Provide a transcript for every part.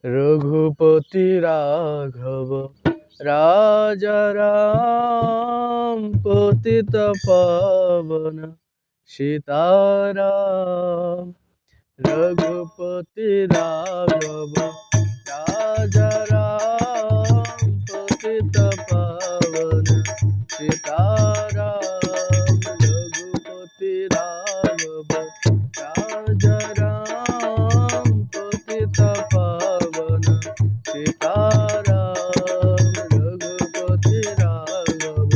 রঘুপতি রাঘব রাজা রাম পতিত পাবন সীতারাম। রঘুপতি রাঘব রাজা রাম পতিত পাবন সীতারাম। রঘুপতি রাঘব রাজা রাম পতিত পাবন সীতারাম। রঘুপতি রাঘব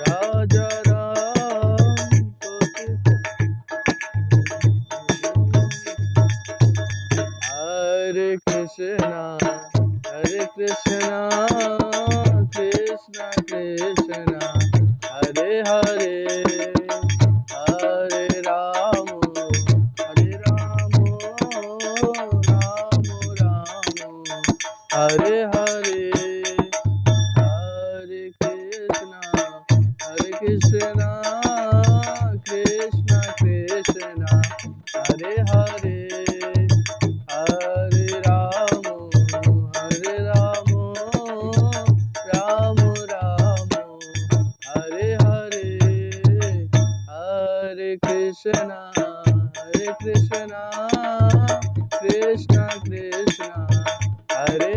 রাজা রাম পতিত। হরে কৃষ্ণ কৃষ্ণ কৃষ্ণ হরে হরে, হরে রাম রাম রাম হরে হরে। হরে কৃষ্ণ কৃষ্ণ কৃষ্ণ হরে হরে, হরে রাম রাম রাম হরে হরে। হরে কৃষ্ণ কৃষ্ণ কৃষ্ণ হরে